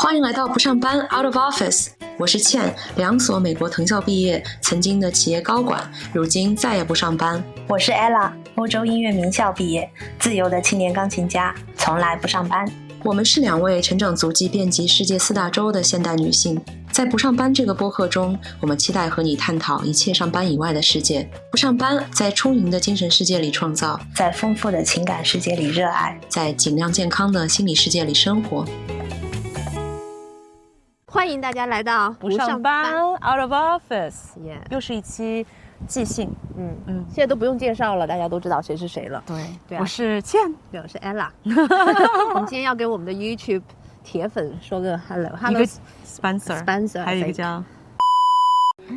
欢迎来到不上班 Out of Office， 我是倩，2所美国藤校毕业，曾经的企业高管，如今再也不上班。我是 Ella， 欧洲音乐名校毕业，自由的青年钢琴家，从来不上班。我们是2位成长足迹遍及世界4大洲的现代女性，在不上班这个播客中，我们期待和你探讨一切上班以外的世界。不上班，在充盈的精神世界里创造，在丰富的情感世界里热爱，在尽量健康的心理世界里生活。欢迎大家来到不上班 Out of Office， 又是一期即兴。现在都不用介绍了，大家都知道谁是谁了。对，我是倩，对，我是 Ella。我们今天要给我们的 YouTube 铁粉说个 hello， 一个 Spencer， 还有一个叫。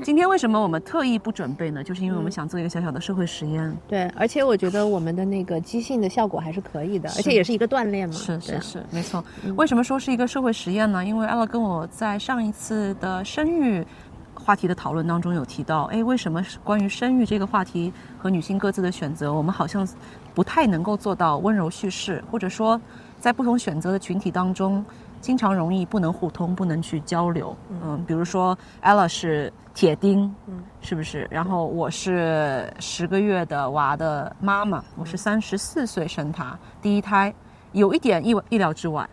今天为什么我们特意不准备呢？就是因为我们想做一个小小的社会实验。对，而且我觉得我们的那个即兴的效果还是可以的，而且也是一个锻炼嘛。是，没错。为什么说是一个社会实验呢？因为 Ella 跟我在上一次的生育话题的讨论当中有提到，为什么关于生育这个话题和女性各自的选择，我们好像不太能够做到温柔叙事，或者说在不同选择的群体当中，经常容易不能互通，不能去交流。比如说 Ella 是铁钉，是不是？然后我是10个月的娃的妈妈，我是34岁生他第一胎，有一点意料之外。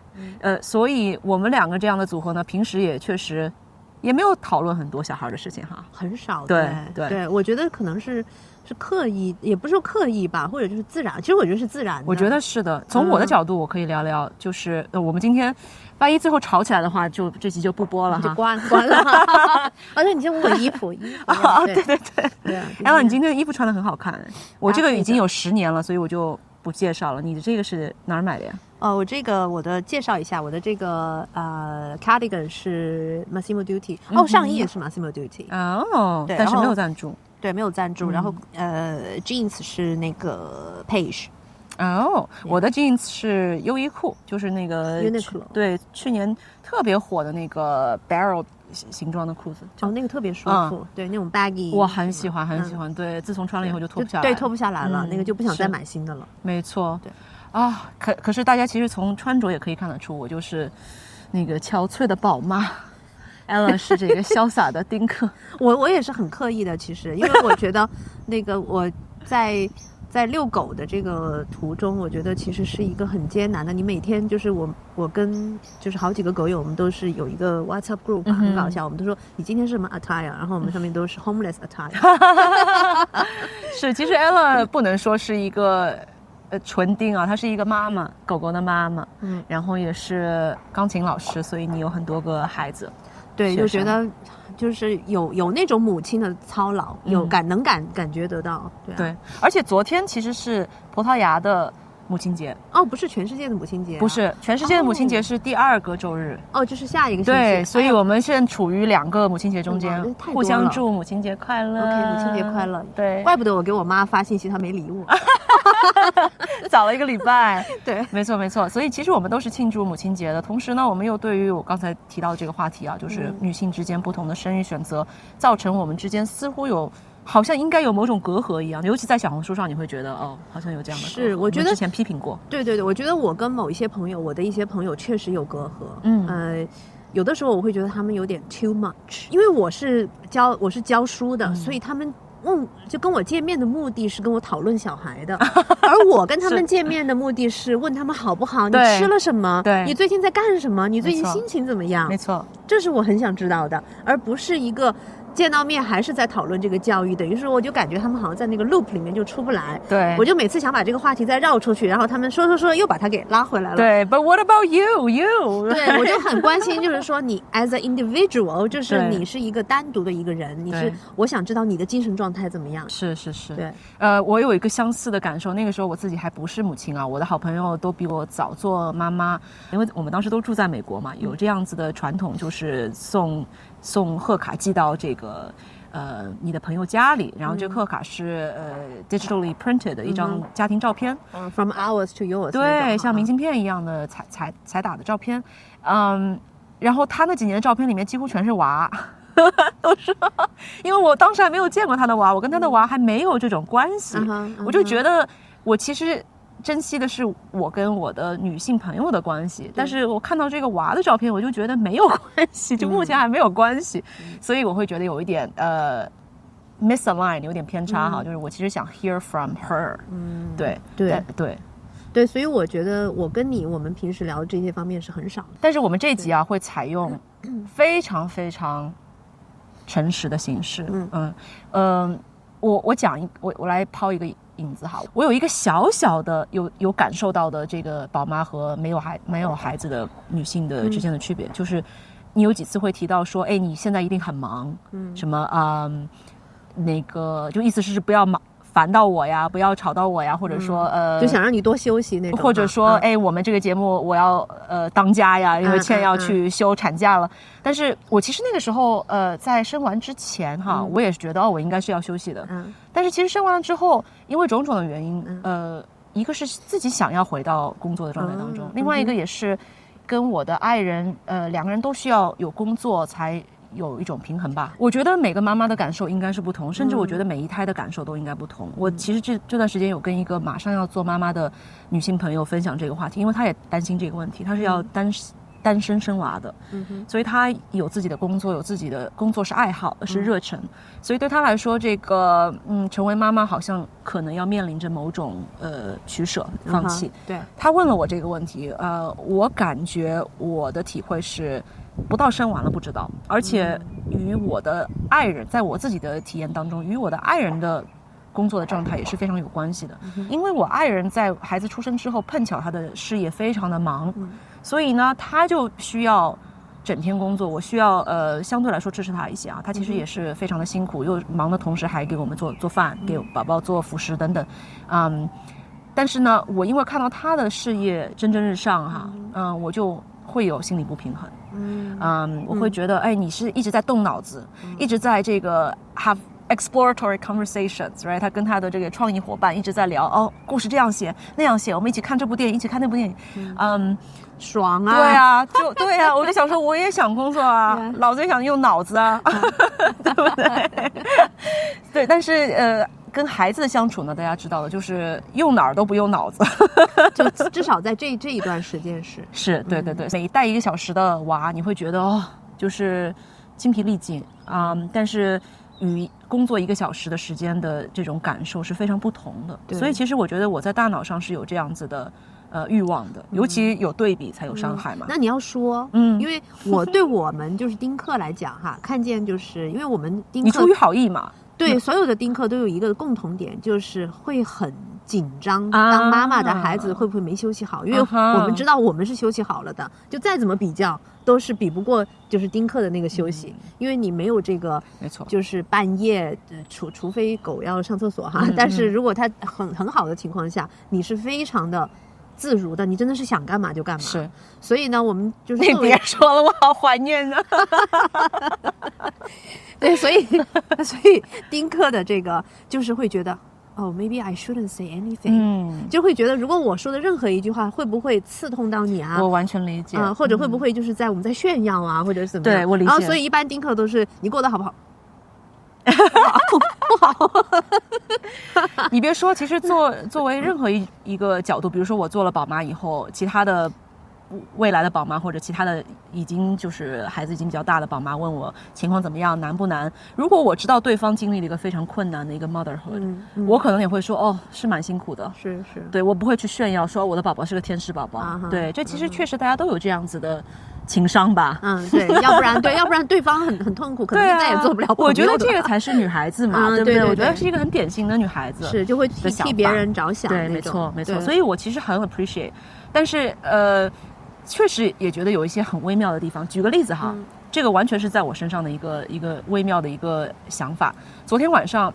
所以我们2个这样的组合呢，平时也确实也没有讨论很多小孩的事情哈，很少。对，我觉得可能是刻意，也不是说刻意吧，或者就是自然。其实我觉得是自然的。我觉得是的。从我的角度，我可以聊聊，就是我们今天万一最后吵起来的话，就这集就不播了哈，就关了。而且你先问我衣服对。Ella，你今天的衣服穿得很好看，我这个已经有10年了，所以我就不介绍了。你的这个是哪儿买的呀？我的介绍一下，我的这个cardigan 是 Massimo Dutti， 上衣也是 Massimo Dutti， 但是没有赞助。对，没有赞助。然后jeans 是那个 Page。我的 jeans 是优衣库，就是那个 Uniqlo， 对，去年特别火的那个 barrel 形状的裤子。那个特别舒服，对，那种 baggy， 我很喜欢。对，自从穿了以后就脱不下来。对，脱不下来了，那个就不想再买新的了。没错。对。可是大家其实从穿着也可以看得出，我就是那个憔悴的宝妈。Ella 是这个潇洒的丁克。我也是很刻意的，其实，因为我觉得那个我在遛狗的这个途中，我觉得其实是一个很艰难的。你每天就是我跟就是好几个狗友，我们都是有一个 WhatsApp group，很搞笑。我们都说你今天是什么 attire， 然后我们上面都是 homeless attire。是，其实 Ella 不能说是一个纯丁啊，她是一个妈妈，狗狗的妈妈，然后也是钢琴老师，所以你有很多个孩子。对，就觉得就是有那种母亲的操劳，能感觉得到。对，而且昨天其实是葡萄牙的母亲节。不是全世界的母亲节。不是全世界的母亲节，是第2个周日。就是下一个星期。对，所以我们现在处于2个母亲节中间，互相祝母亲节快乐。OK， 母亲节快乐。对，怪不得我给我妈发信息，她没理我。早了1个礼拜。对，没错。所以其实我们都是庆祝母亲节的，同时呢，我们又对于我刚才提到的这个话题啊，就是女性之间不同的生育选择，造成我们之间似乎好像应该有某种隔阂一样，尤其在小红书上，你会觉得好像有这样的隔阂。是，我觉得之前批评过。对，我觉得我跟我的一些朋友确实有隔阂。有的时候我会觉得他们有点 too much， 因为我是教书的，所以他们就跟我见面的目的是跟我讨论小孩的，而我跟他们见面的目的是问他们好不好，你吃了什么，你最近在干什么，你最近心情怎么样？没错，这是我很想知道的，而不是一个见到面还是在讨论这个教育，等于是我就感觉他们好像在那个 loop 里面就出不来。对，我就每次想把这个话题再绕出去，然后他们说又把它给拉回来了。对 ，But what about you？ 对，我就很关心，就是说你 as an individual， 就是你是一个单独的一个人，我想知道你的精神状态怎么样。是。对，我有一个相似的感受，那个时候我自己还不是母亲啊，我的好朋友都比我早做妈妈，因为我们当时都住在美国嘛，有这样子的传统，就是送贺卡寄到这个你的朋友家里，然后这个贺卡是digitally printed 的一张家庭照片，from ours to yours， 对，像明信片一样的彩打的照片，然后他那几年的照片里面几乎全是娃。都是，因为我当时还没有见过他的娃，我跟他的娃还没有这种关系，我就觉得我其实珍惜的是我跟我的女性朋友的关系，但是我看到这个娃的照片，我就觉得没有关系，就目前还没有关系，所以我会觉得有一点misalign， 有点偏差哈，就是我其实想 hear from her，对，所以我觉得我跟你我们平时聊的这些方面是很少的，但是我们这一集啊会采用非常非常诚实的形式，我讲我来抛一个影子哈，我有一个小小的有感受到的这个宝妈和没有孩子的女性的之间的区别，就是你有几次会提到说，哎，你现在一定很忙，什么那个就意思是不要忙烦到我呀，不要吵到我呀，或者说就想让你多休息那种，或者说哎，我们这个节目我要当家呀，因为倩要去休产假了。但是我其实那个时候在生完之前哈，我也是觉得我应该是要休息的。但是其实生完了之后，因为种种的原因，一个是自己想要回到工作的状态当中，另外一个也是跟我的爱人两个人都需要有工作才有一种平衡吧。我觉得每个妈妈的感受应该是不同，甚至我觉得每一胎的感受都应该不同。我其实这段时间有跟一个马上要做妈妈的女性朋友分享这个话题，因为她也担心这个问题，她是要单身生娃的，所以她有自己的工作，有自己的工作是爱好，是热忱，所以对她来说，这个成为妈妈好像可能要面临着某种取舍放弃。对，她问了我这个问题，我感觉我的体会是，不到生完了不知道，而且与我的爱人，在我自己的体验当中，与我的爱人的工作的状态也是非常有关系的。因为我爱人在孩子出生之后，碰巧他的事业非常的忙，所以呢，他就需要整天工作，我需要相对来说支持他一些啊。他其实也是非常的辛苦，又忙的同时还给我们做饭，给宝宝做辅食等等，但是呢，我因为看到他的事业蒸蒸日上哈，我就会有心理不平衡。我会觉得，哎，你是一直在动脑子，一直在这个 have exploratory conversations， right？ 他跟他的这个创意伙伴一直在聊，故事这样写那样写，我们一起看这部电影，一起看那部电影，爽啊！对啊，我就想说，我也想工作啊，老子也想用脑子啊，对不对？对，但是跟孩子的相处呢，大家知道的，就是用哪儿都不用脑子，就至少在这一段时间是对，每带1个小时的娃，你会觉得就是精疲力尽但是与工作1个小时的时间的这种感受是非常不同的。所以其实我觉得我在大脑上是有这样子的欲望的，尤其有对比才有伤害嘛。那你要说，因为对我们就是丁克来讲哈，看见就是因为我们丁克，你出于好意嘛。对，所有的丁克都有一个共同点，就是会很紧张，当妈妈的孩子会不会没休息好？因为我们知道我们是休息好了的，就再怎么比较都是比不过就是丁克的那个休息，因为你没有这个，没错，就是半夜除非狗要上厕所哈，但是如果它很好的情况下，你是非常的自如的，你真的是想干嘛就干嘛。是，所以呢，我们就是你别说了，我好怀念啊。对，所以丁克的这个就是会觉得maybe I shouldn't say anything，就会觉得如果我说的任何一句话会不会刺痛到你啊？我完全理解或者会不会就是我们在炫耀啊，或者是怎么样？对，我理解。然后所以一般丁克都是你过得好不好？不好。你别说，其实作为任何一个角度，比如说我做了宝妈以后，其他的未来的宝妈或者其他的已经就是孩子已经比较大的宝妈问我情况怎么样，难不难？如果我知道对方经历了一个非常困难的一个 motherhood，我可能也会说是蛮辛苦的，是，对，我不会去炫耀说我的宝宝是个天使宝宝，对，这其实确实大家都有这样子的情商吧，对，要不然对方很痛苦，可能再也做不了朋友。我觉得这个才是女孩子嘛，对不对？我觉得是一个很典型的女孩子，是就会替别人着想，对，没错。所以我其实很 appreciate， 但是确实也觉得有一些很微妙的地方。举个例子哈，这个完全是在我身上的一个微妙的一个想法。昨天晚上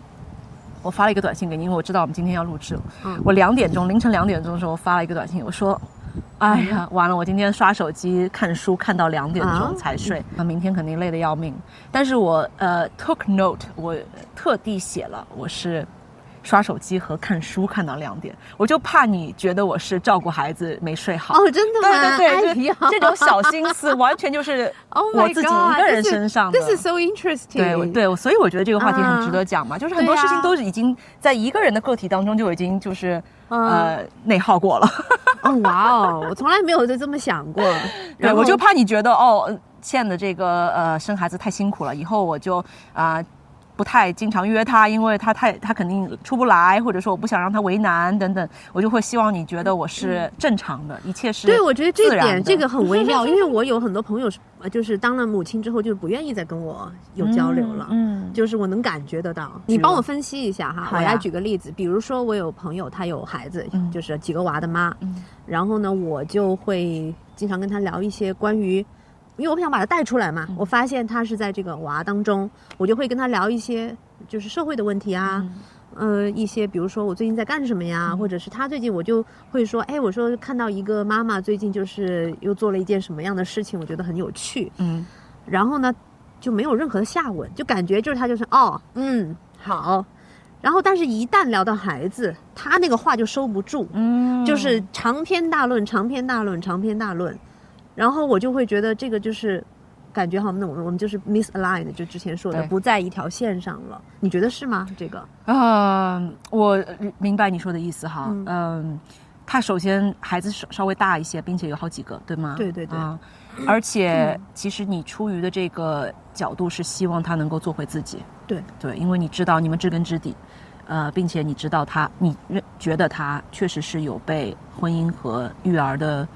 我发了一个短信给你，因为我知道我们今天要录制了。我凌晨2点钟的时候发了一个短信，我说哎呀，完了，我今天刷手机看书看到2点钟才睡，明天肯定累得要命。但是我took note， 我特地写了，我是刷手机和看书看到2点，我就怕你觉得我是照顾孩子没睡好。哦，真的吗？对，这种小心思完全就是我自己一个人身上的。This is so interesting。对，所以我觉得这个话题很值得讲嘛，就是很多事情都是已经在一个人的个体当中就已经就是内耗过了。哦，哇哦，我从来没有这么想过。对，我就怕你觉得倩的这个生孩子太辛苦了，以后我就不太经常约他，因为他肯定出不来，或者说我不想让他为难等等，我就会希望你觉得我是正常的，一切是对，我觉得这点这个很微妙，因为我有很多朋友就是当了母亲之后就不愿意再跟我有交流了，就是我能感觉得到。你帮我分析一下哈，我来举个例子，比如说我有朋友他有孩子，就是几个娃的妈，然后呢我就会经常跟他聊一些关于。因为我不想把他带出来嘛，我发现他是在这个娃当中，我就会跟他聊一些就是社会的问题啊，一些比如说我最近在干什么呀，或者是他最近，我就会说，哎，我说看到一个妈妈最近就是又做了一件什么样的事情，我觉得很有趣，然后呢就没有任何的下文，就感觉就是他就是好，然后但是一旦聊到孩子，他那个话就收不住，就是长篇大论。然后我就会觉得这个就是感觉好像我们就是 misaligned， 就之前说的不在一条线上了。你觉得是吗？这个我明白你说的意思哈。他首先孩子稍微大一些，并且有好几个，对吗？对而且其实你出于的这个角度是希望他能够做回自己。对，因为你知道你们知根知底，并且你知道你觉得他确实是有被婚姻和育儿的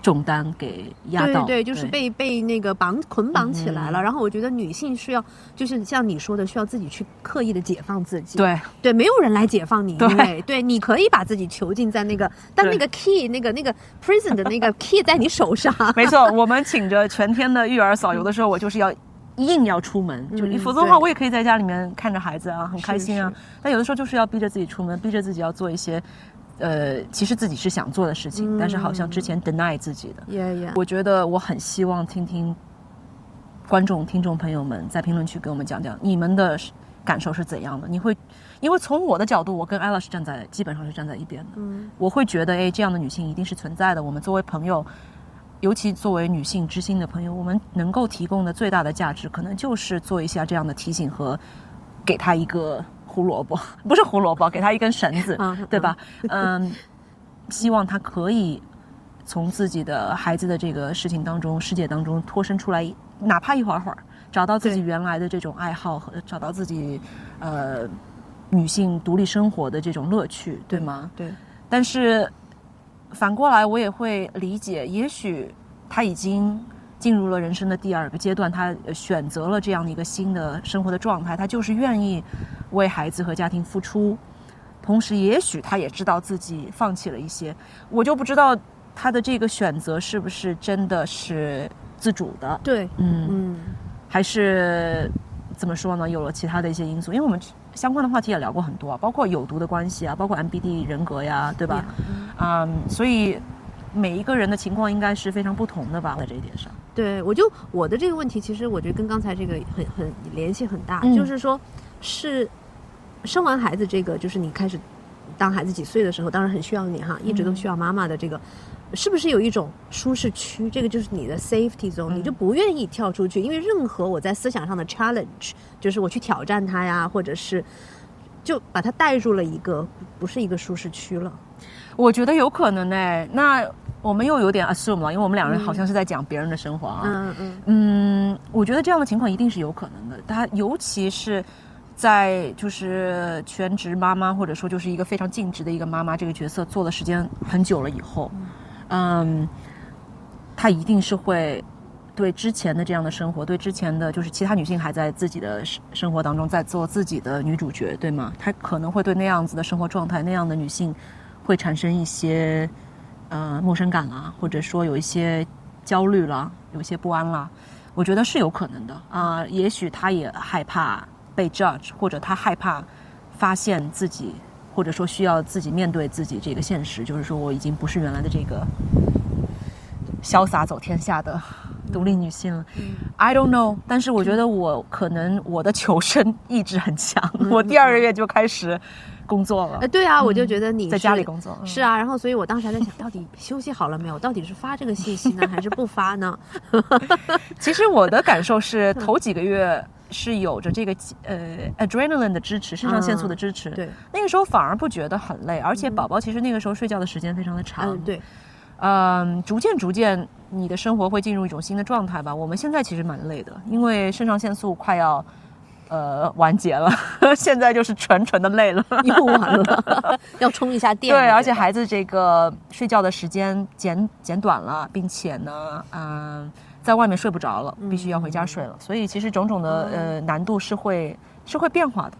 重担给压到，对，就是被那个捆绑起来了。然后我觉得女性需要，就是像你说的，需要自己去刻意的解放自己。对，没有人来解放你，对，你可以把自己囚禁在那个，但那个 key 那个 prison 的那个 key 在你手上。没错，我们请着全天的育儿嫂，有的时候我就是硬要出门，就否则的话我也可以在家里面看着孩子啊，很开心啊。但有的时候就是要逼着自己出门，逼着自己要做一些。其实自己是想做的事情，但是好像之前 deny 自己的。我觉得我很希望听听听众朋友们在评论区给我们讲讲你们的感受是怎样的。因为从我的角度，我跟 Ella 基本上是站在一边的。我会觉得，这样的女性一定是存在的。我们作为朋友，尤其作为女性知心的朋友，我们能够提供的最大的价值，可能就是做一下这样的提醒和给她一个。胡萝卜不是胡萝卜，给他一根绳子，对吧？希望他可以从自己的孩子的这个事界当中脱身出来，哪怕一会儿，找到自己原来的这种爱好和找到自己女性独立生活的这种乐趣，对吗？对。但是反过来，我也会理解，也许他已经进入了人生的第2个阶段，他选择了这样的一个新的生活的状态，他就是愿意为孩子和家庭付出，同时也许他也知道自己放弃了一些，我就不知道他的这个选择是不是真的是自主的。对，还是怎么说呢？有了其他的一些因素，因为我们相关的话题也聊过很多啊，包括有毒的关系啊，包括 MBD 人格呀，对吧？所以每一个人的情况应该是非常不同的吧，在这一点上。对，我的这个问题，其实我觉得跟刚才这个很联系很大，就是说是生完孩子这个，就是你开始当孩子几岁的时候，当然很需要你哈，一直都需要妈妈的这个，是不是有一种舒适区？这个就是你的 safety zone，你就不愿意跳出去，因为任何我在思想上的 challenge， 就是我去挑战它呀，或者是就把它带入了一个不是一个舒适区了。我觉得有可能那我们又有点 assume 了，因为我们2人好像是在讲别人的生活啊。我觉得这样的情况一定是有可能的。他尤其是在就是全职妈妈，或者说就是一个非常尽职的一个妈妈这个角色做的时间很久了以后，她一定是会对之前的这样的生活，对之前的就是其他女性还在自己的生活当中在做自己的女主角，对吗？她可能会对那样子的生活状态，那样的女性会产生一些陌生感啦，或者说有一些焦虑啦，有一些不安啦，我觉得是有可能的也许她也害怕被 judge， 或者她害怕发现自己，或者说需要自己面对自己这个现实，就是说我已经不是原来的这个潇洒走天下的独立女性了。I don't know， 但是我觉得我可能我的求生意志很强，我第2个月就开始工作了。对啊，我就觉得你在家里工作。是啊，然后所以我当时还在想，到底休息好了没有？到底是发这个信息呢，还是不发呢？其实我的感受是，头几个月是有着这个adrenaline 的支持，肾上腺素的支持。对，那个时候反而不觉得很累，而且宝宝其实那个时候睡觉的时间非常的长。对。逐渐你的生活会进入一种新的状态吧。我们现在其实蛮累的，因为肾上腺素快要完结了，现在就是纯的累了，又完了，要充一下电。对，而且孩子这个睡觉的时间减短了，并且呢，在外面睡不着了，必须要回家睡了，所以其实种种的难度是会变化的。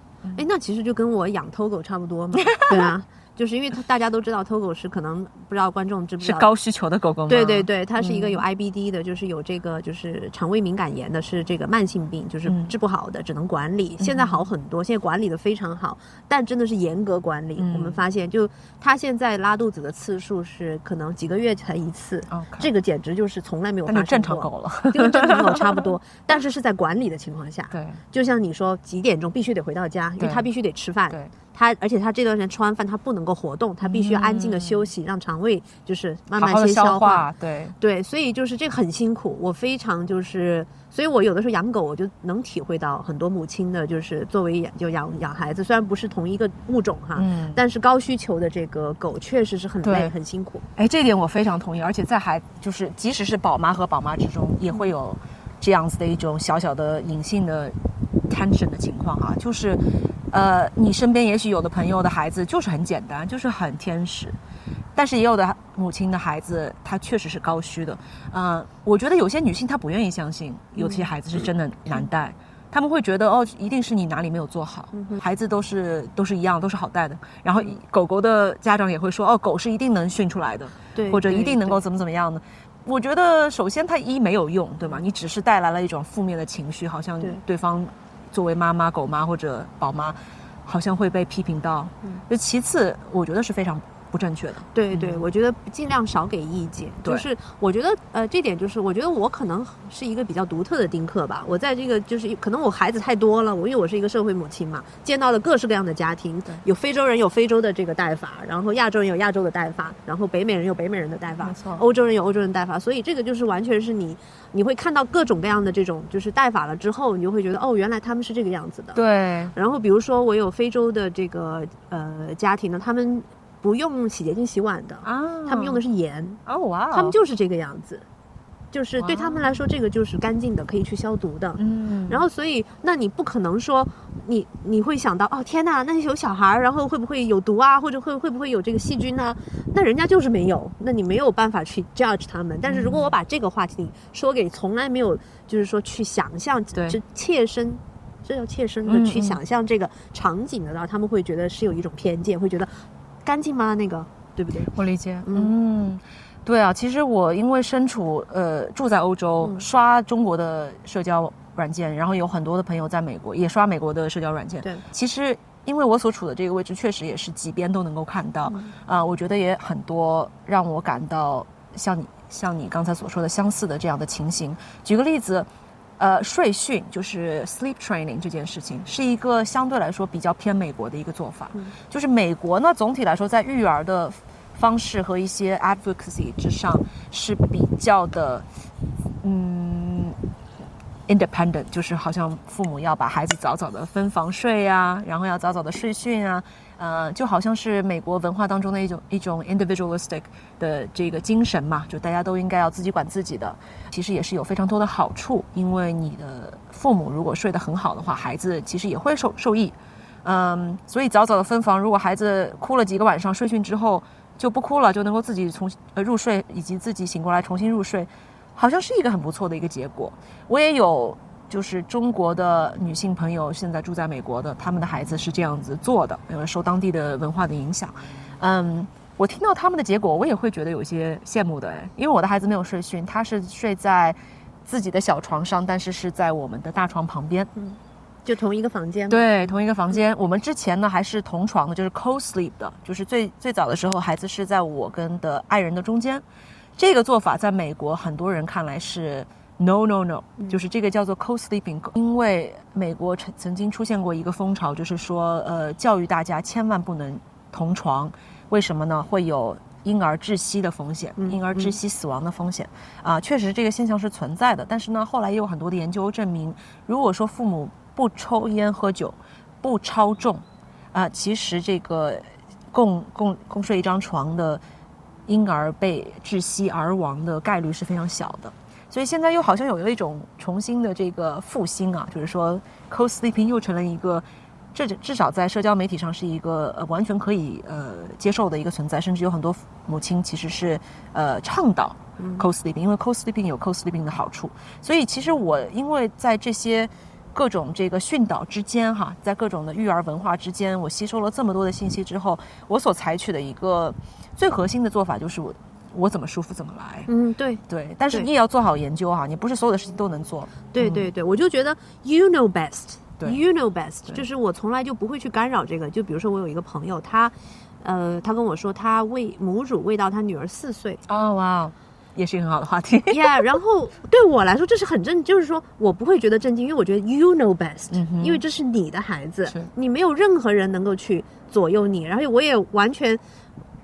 那其实就跟我养偷狗差不多嘛。对啊。就是因为大家都知道偷狗是可能不知道观众知不知道是高需求的狗狗吗？对，它是一个有 IBD 的，就是有这个就是肠胃敏感炎的，是这个慢性病，就是治不好的，只能管理。现在好很多，现在管理的非常好，但真的是严格管理。我们发现，就它现在拉肚子的次数是可能几个月才一次，这个简直就是从来没有发生过。正常狗了，就跟正常狗差不多，但是在管理的情况下。对，就像你说几点钟必须得回到家，因为它必须得吃饭。对。而且他这段时间吃完饭他不能够活动，他必须安静的休息，让肠胃就是慢慢先消化。对，所以就是这个很辛苦，我非常就是，所以我有的时候养狗，我就能体会到很多母亲的，就是作为养孩子，虽然不是同一个物种哈，但是高需求的这个狗确实是很累很辛苦。这点我非常同意，而且在就是即使是宝妈和宝妈之中，也会有这样子的一种小小的隐性的 tension 的情况啊，就是你身边也许有的朋友的孩子就是很简单，就是很天使，但是也有的母亲的孩子他确实是高需的。我觉得有些女性她不愿意相信有些孩子是真的难带，他们会觉得一定是你哪里没有做好，孩子都是一样，都是好带的。然后狗狗的家长也会说狗是一定能训出来的，对，或者一定能够怎么样的。我觉得首先它没有用，对吗？你只是带来了一种负面的情绪，好像对方作为妈妈、狗妈或者宝妈，好像会被批评到。其次，我觉得是非常不正确的。对，我觉得尽量少给意见。就是我觉得这点就是我觉得我可能是一个比较独特的丁克吧。我在这个就是可能我孩子太多了，因为我是一个社会母亲嘛，见到了各式各样的家庭，有非洲人有非洲的这个带法，然后亚洲人有亚洲的带法，然后北美人有北美人的带法，欧洲人有欧洲人带法，所以这个就是完全是你会看到各种各样的这种就是带法了之后，你就会觉得原来他们是这个样子的。对。然后比如说我有非洲的这个家庭呢，他们不用洗洁精洗碗的他们用的是盐。哇，他们就是这个样子，就是对他们来说这个就是干净的，可以去消毒的。然后所以那你不可能说你会想到天哪，那有小孩然后会不会有毒啊，或者会不会有这个细菌啊？那人家就是没有，那你没有办法去 judge 他们。但是如果我把这个话题说给从来没有就是说去想象切身的去想象这个场景的，他们会觉得是有一种偏见，会觉得干净吗？那个对不对？我理解。对啊，其实我因为身处住在欧洲，刷中国的社交软件，然后有很多的朋友在美国也刷美国的社交软件。对，其实因为我所处的这个位置确实也是几边都能够看到，我觉得也很多让我感到像你刚才所说的相似的这样的情形。举个例子，睡训就是 sleep training 这件事情是一个相对来说比较偏美国的一个做法。就是美国呢总体来说在育儿的方式和一些 advocacy 之上是比较的independent， 就是好像父母要把孩子早早的分房睡啊，然后要早早的睡训啊，就好像是美国文化当中的一种 individualistic 的这个精神嘛，就大家都应该要自己管自己的。其实也是有非常多的好处，因为你的父母如果睡得很好的话，孩子其实也会受益。所以早早的分房，如果孩子哭了几个晚上，睡训之后就不哭了，就能够自己入睡，以及自己醒过来重新入睡，好像是一个很不错的一个结果。我也有就是中国的女性朋友现在住在美国的，他们的孩子是这样子做的，因为受当地的文化的影响。我听到他们的结果，我也会觉得有些羡慕的，因为我的孩子没有睡训，他是睡在自己的小床上，但是是在我们的大床旁边。就同一个房间。对，同一个房间。我们之前呢还是同床的，就是 co-sleep 的，就是最早的时候孩子是在我跟的爱人的中间。这个做法在美国很多人看来是 No， 就是这个叫做 co-sleeping， 因为美国曾经出现过一个风潮，就是说教育大家千万不能同床，为什么呢？会有婴儿窒息的风险，婴儿窒息死亡的风险确实这个现象是存在的。但是呢，后来也有很多的研究证明，如果说父母不抽烟喝酒，不超重其实这个共睡一张床的婴儿被窒息而亡的概率是非常小的。所以现在又好像有一种重新的这个复兴就是说 co-sleeping 又成了一个至少在社交媒体上是一个完全可以接受的一个存在，甚至有很多母亲其实是倡导 co-sleeping， 因为 co-sleeping 有 co-sleeping 的好处。所以其实我因为在这些各种这个训导之间在各种的育儿文化之间，我吸收了这么多的信息之后，我所采取的一个最核心的做法就是我怎么舒服怎么来。对，但是你也要做好研究你不是所有的事情都能做。对，我就觉得 you know best。You know best， 就是我从来就不会去干扰这个。就比如说我有一个朋友，他跟我说他喂母乳喂到他女儿4岁。哇，也是一个很好的话题。然后对我来说这是很就是说我不会觉得震惊，因为我觉得 you know best，因为这是你的孩子，你没有任何人能够去左右你，然后我也完全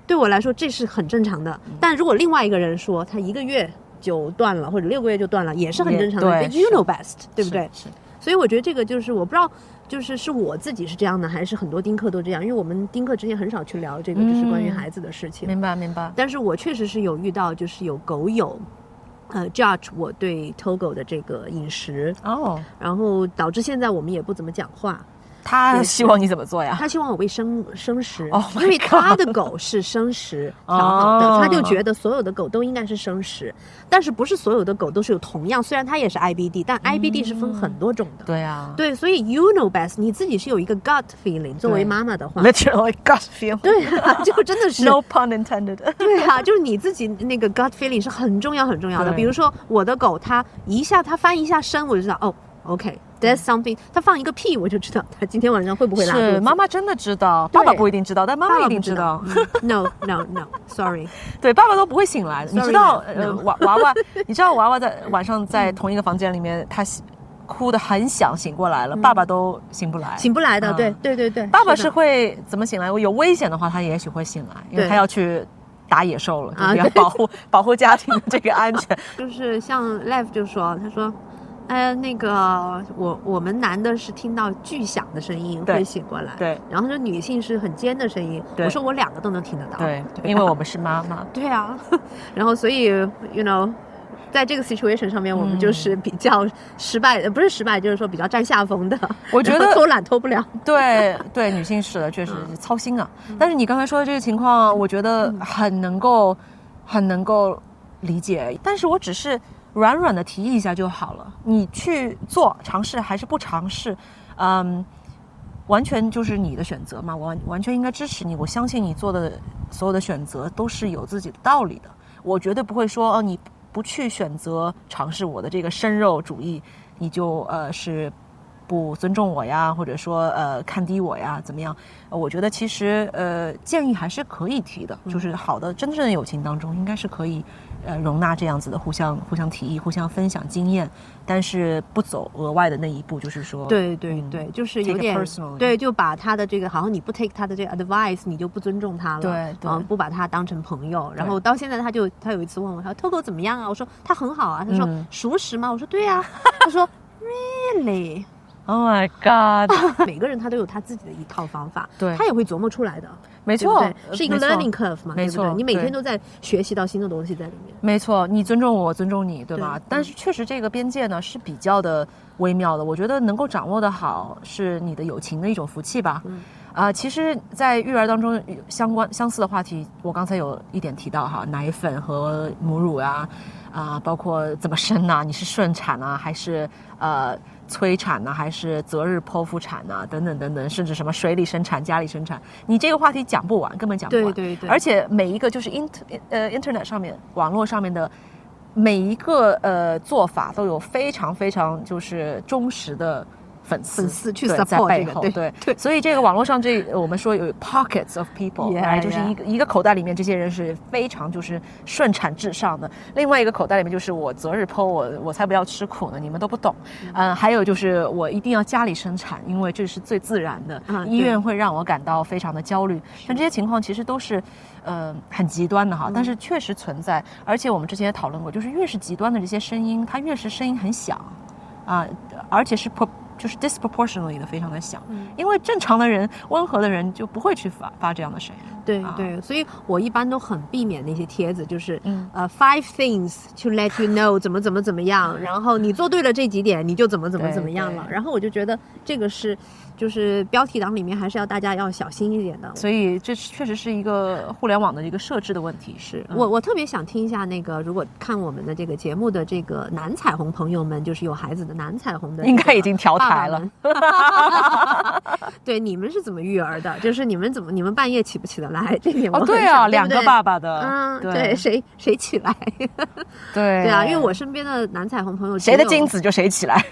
对我来说这是很正常的。但如果另外一个人说他1个月就断了，或者6个月就断了，也是很正常的。You know best， 对不对？是。所以我觉得这个就是我不知道，是我自己是这样的，还是很多丁克都这样？因为我们丁克之间很少去聊这个，就是关于孩子的事情。明白。但是我确实是有遇到，就是有狗友judge 我对Togo 的这个饮食然后导致现在我们也不怎么讲话。他希望你怎么做呀？他希望我喂生食，因为他的狗是生食调好的，他就觉得所有的狗都应该是生食，但是不是所有的狗都是有同样，虽然它也是 IBD， 但 IBD 是分很多种的。对，所以 you know best， 你自己是有一个 gut feeling， 作为妈妈的话 ，literally gut feeling， 对就真的是 no pun intended， 对就是你自己那个 gut feeling 是很重要的。比如说我的狗，它翻一下身，我就知道OK。There's something， 他放一个屁我就知道他今天晚上会不会拉肚子。是妈妈真的知道，爸爸不一定知道，但妈妈一定知道。No sorry， 对，爸爸都不会醒来的。你知道娃娃，你知道娃娃在晚上在同一个房间里面，他哭得很响，醒过来了，爸爸都醒不来的。对，爸爸是会怎么醒来？有危险的话，他也许会醒来，因为他要去打野兽了，就要保护家庭的这个安全。就是像 Lev 就说，他说。那个我们男的是听到巨响的声音会醒过来，对，然后说女性是很尖的声音，我说我2个都能听得到，对，因为我们是妈妈，对啊，然后所以 you know， 在这个 situation 上面我们就是比较失败，不是失败，就是说比较占下风的。我觉得偷懒偷不了，对，女性是的，确实操心啊。但是你刚才说的这个情况，我觉得很能够理解，但是我只是软软的提议一下就好了，你去做尝试还是不尝试，完全就是你的选择嘛，我完全应该支持你，我相信你做的所有的选择都是有自己的道理的，我绝对不会说你不去选择尝试我的这个生肉主义，你就是不尊重我呀，或者说看低我呀，怎么样？我觉得其实建议还是可以提的，就是好的真正的友情当中应该是可以容纳这样子的互相提议、互相分享经验，但是不走额外的那一步，就是说对，就是有点对，就把他的这个好像你不 take 他的这个 advice， 你就不尊重他了，对，不把他当成朋友。然后到现在他有一次问我，他说 Togo 怎么样啊？我说他很好啊。他说熟食吗？我说对啊。他说 Really？Oh my God！ 每个人他都有他自己的一套方法，对，他也会琢磨出来的，没错，是一个 learning curve 嘛，没错，对不对？你每天都在学习到新的东西在里面，没错，你尊重我，我尊重你，对吧？但是确实这个边界呢是比较的微妙的，我觉得能够掌握的好是你的友情的一种福气吧。其实在育儿当中相似的话题，我刚才有一点提到哈，奶粉和母乳啊，包括怎么生啊，你是顺产啊还是催产呢，还是择日剖腹产呢？等等等等，甚至什么水里生产、家里生产，你这个话题讲不完，根本讲不完。对，而且每一个就是internet 上面、网络上面的每一个做法都有非常非常就是忠实的粉丝去对在 support 背后，这个，对，所以这个网络上我们说有 pockets of people， 就是一个口袋里面这些人是非常就是顺产至上的，另外一个口袋里面就是我择日剖我才不要吃苦呢，你们都不懂，还有就是我一定要家里生产，因为这是最自然的，医院会让我感到非常的焦虑，像这些情况其实都是很极端的哈，但是确实存在，而且我们之前也讨论过，就是越是极端的这些声音，它越是声音很响而且是就是 disproportionately 的非常的响，因为正常的人温和的人就不会去发这样的声音。对，所以我一般都很避免那些帖子，就是5 things to let you know 怎么样，然后你做对了这几点，你就怎么样了。然后我就觉得这个就是标题党里面还是要大家要小心一点的。所以这确实是一个互联网的一个设置的问题。是我特别想听一下那个，如果看我们的这个节目的这个男彩虹朋友们，就是有孩子的男彩虹的，应该已经调台了。对，你们是怎么育儿的？就是你们半夜起不起得来？这点我对啊，两个爸爸的，对，谁起来？对啊，因为我身边的男彩虹朋友，谁的精子就谁起来。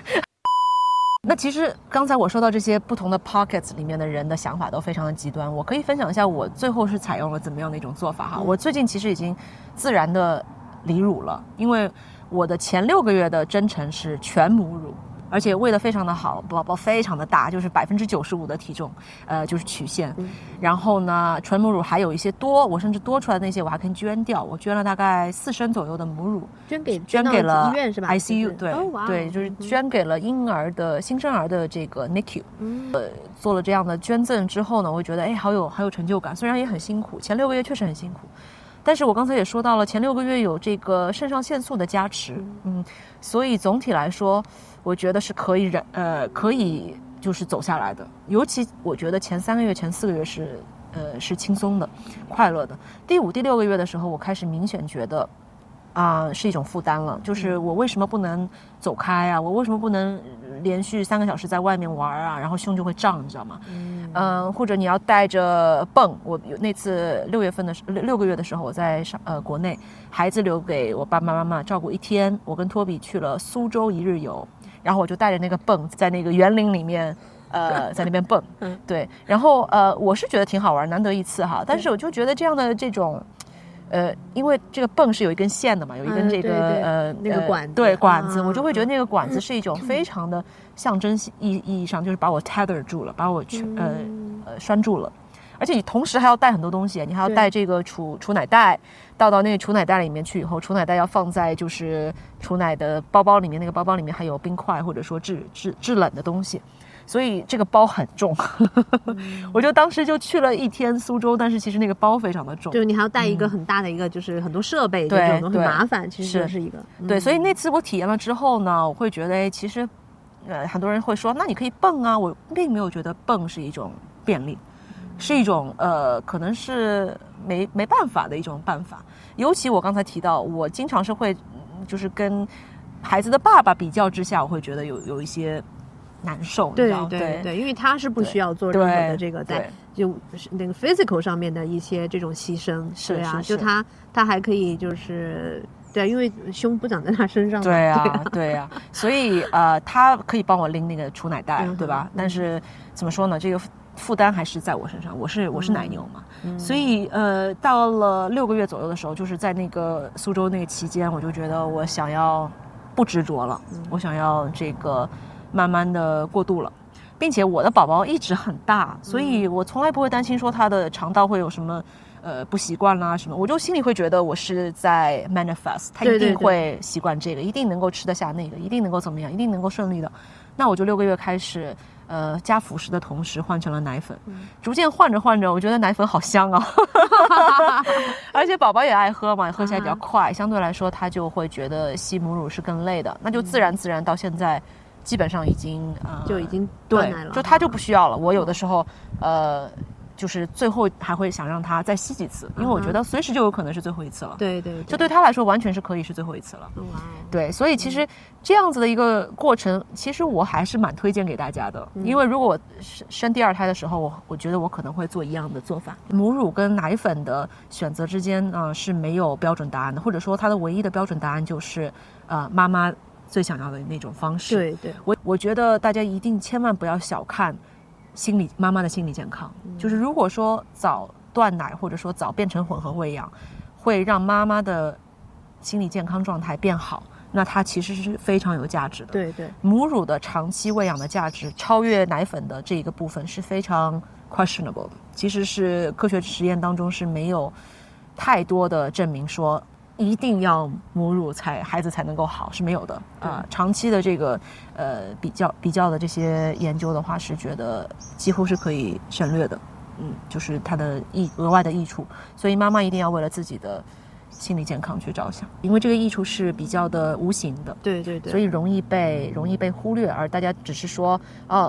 那其实刚才我说到这些不同的 pockets 里面的人的想法都非常的极端，我可以分享一下我最后是采用了怎么样的一种做法哈。我最近其实已经自然的离乳了，因为我的前6个月的征程是全母乳。而且喂得非常的好，宝宝非常的大，就是95%的体重，就是曲线。然后呢，纯母乳还有一些多，我甚至多出来的那些我还可以捐掉，我捐了大概4升左右的母乳，捐给了医院是吧 ？ICU 对、对，就是捐给了婴儿的新生儿的这个 NICU。做了这样的捐赠之后呢，我会觉得好有成就感，虽然也很辛苦，前6个月确实很辛苦。但是我刚才也说到了，前6个月有这个肾上腺素的加持，所以总体来说，我觉得是可以就是走下来的。尤其我觉得前3个月、前4个月是轻松的、快乐的。第5、第6个月的时候，我开始明显觉得是一种负担了，就是我为什么不能走开啊？我为什么不能连续3个小时在外面玩啊？然后胸就会胀，你知道吗？或者你要带着泵。我有那次6个月的时候，我在国内，孩子留给我爸爸妈妈照顾1天，我跟托比去了苏州1日游，然后我就带着那个泵在那个园林里面。在那边蹦，对，然后我是觉得挺好玩，难得一次哈。但是我就觉得这样的这种，因为这个泵是有一根线的嘛，有一根这个那个管子，对管子，我就会觉得那个管子是一种非常的象征意义上，就是把我 tether 住了，把我拴住了。而且你同时还要带很多东西，你还要带这个储奶袋，倒到那个储奶袋里面去以后，储奶袋要放在就是储奶的包包里面，那个包包里面还有冰块或者说制冷的东西。所以这个包很重，我就当时就去了1天苏州，但是其实那个包非常的重，就你还要带一个很大的一个，就是很多设备，这种很麻烦，其实是一个对。所以那次我体验了之后呢，我会觉得其实很多人会说，那你可以蹦啊，我并没有觉得蹦是一种便利，是一种可能是没办法的一种办法。尤其我刚才提到，我经常是会就是跟孩子的爸爸比较之下，我会觉得有一些难受，对，因为他是不需要做任何的这个在就那个 physical 上面的一些这种牺牲，对啊，就他还可以就是对，因为胸不长在他身上嘛，对啊，所以他可以帮我拎那个储奶袋，对吧？但是怎么说呢，这个负担还是在我身上，我是奶牛嘛，所以到了6个月左右的时候，就是在那个苏州那个期间，我就觉得我想要不执着了，我想要这个慢慢的过渡了，并且我的宝宝一直很大，所以我从来不会担心说他的肠道会有什么不习惯啦什么，我就心里会觉得我是在 manifest， 他一定会习惯这个，一定能够吃得下那个，一定能够怎么样，一定能够顺利的。那我就6个月开始加辅食的同时换成了奶粉，逐渐换着，我觉得奶粉好香啊而且宝宝也爱喝嘛，喝起来比较快，相对来说他就会觉得吸母乳是更累的，那就自然到现在基本上已经就已经断奶了，就他就不需要了。我有的时候就是最后还会想让他再吸几次，因为我觉得随时就有可能是最后一次了。对，就对他来说完全是可以是最后一次了。对，所以其实这样子的一个过程，其实我还是蛮推荐给大家的。因为如果我生第2胎的时候，我觉得我可能会做一样的做法。母乳跟奶粉的选择之间是没有标准答案的，或者说它的唯一的标准答案就是妈妈最想要的那种方式。对对，我觉得大家一定千万不要小看妈妈的心理健康，就是如果说早断奶或者说早变成混合喂养，会让妈妈的心理健康状态变好，那它其实是非常有价值的。对对，母乳的长期喂养的价值超越奶粉的这一个部分是非常 questionable 的，其实是科学实验当中是没有太多的证明说一定要母乳孩子才能够好，是没有的啊。长期的这个比较的这些研究的话，是觉得几乎是可以省略的，就是它的额外的益处，所以妈妈一定要为了自己的心理健康去着想，因为这个益处是比较的无形的，对对对，所以容易被忽略，而大家只是说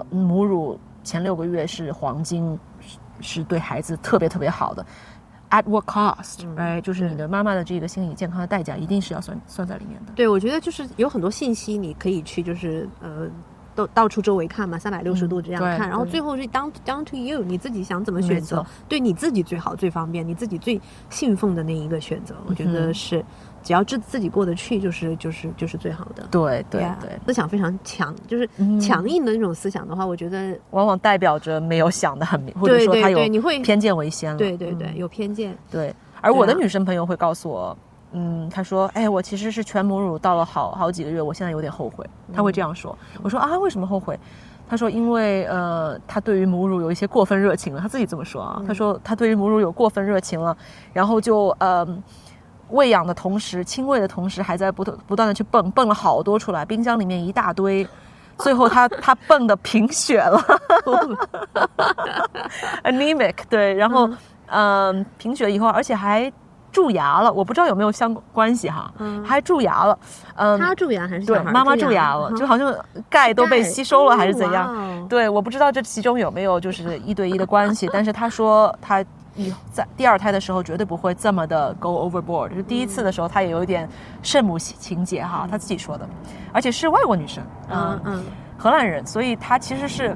母乳前6个月是黄金，是对孩子特别特别好的。At what cost？ 就是你的妈妈的这个心理健康的代价，一定是要算在里面的。对，我觉得就是有很多信息你可以去就是都到处周围看嘛，360度这样看，然后最后是 down to you， 你自己想怎么选择，对你自己最好最方便，你自己最信奉的那一个选择，我觉得是只要自己过得去就是最好的。对对对，思想非常强，就是强硬的那种思想的话，我觉得往往代表着没有想得很明，或者说他有偏见为先了。对对对，有偏见。对，而我的女生朋友会告诉我，她说，我其实是全母乳到了好几个月，我现在有点后悔。她会这样说。我说为什么后悔？她说因为她对于母乳有一些过分热情了，她自己这么说啊。她说她对于母乳有过分热情了，然后就喂养的同时，亲喂的同时，还在不断的去蹦了好多出来，冰箱里面一大堆，最后她蹦的贫血了，anemic， 对，然后贫血以后，而且还蛀牙了，我不知道有没有关系哈，还蛀牙了，她蛀牙还是小孩对，妈妈蛀牙了，就好像钙都被吸收了还是怎样，对，我不知道这其中有没有就是1对1的关系，但是她说她在第2胎的时候绝对不会这么的 go overboard， 就是第1次的时候她也有一点圣母情节哈，她自己说的，而且是外国女生，荷兰人，所以她其实是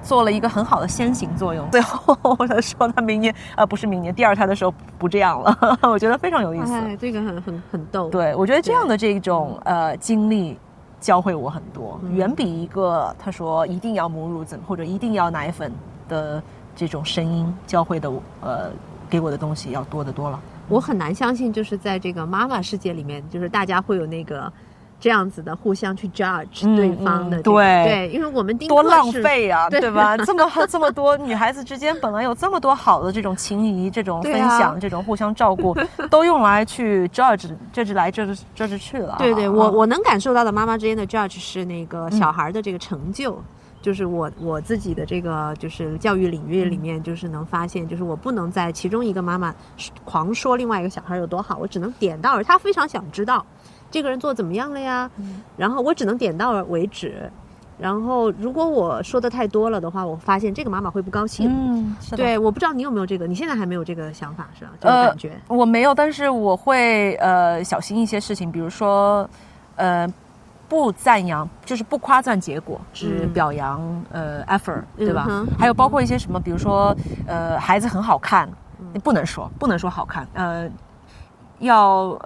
做了一个很好的先行作用。最后她说她明年不是明年第2胎的时候不这样了，我觉得非常有意思。这个很逗。对，我觉得这样的这种经历教会我很多，远比一个她说一定要母乳或者一定要奶粉的这种声音教会的给我的东西要多得多了。我很难相信，就是在这个妈妈世界里面，就是大家会有那个这样子的互相去 judge 对方的、对，因为我们多浪费啊，对吧？这么多女孩子之间本来有这么多好的这种情谊、这种分享、这种互相照顾，都用来去 judge 来 judge 去了。对对，我能感受到的妈妈之间的 judge 是那个小孩的这个成就。就是我自己的这个就是教育领域里面，就是能发现，就是我不能在其中一个妈妈狂说另外一个小孩有多好，我只能点到，他非常想知道这个人做怎么样了呀，然后我只能点到为止。然后如果我说的太多了的话，我发现这个妈妈会不高兴。对，我不知道你有没有这个，你现在还没有这个想法是吧？这个感觉我没有，但是我会小心一些事情，比如说不赞扬，就是不夸赞结果，只表扬effort， 对吧？还有包括一些什么，比如说孩子很好看，你不能说好看，要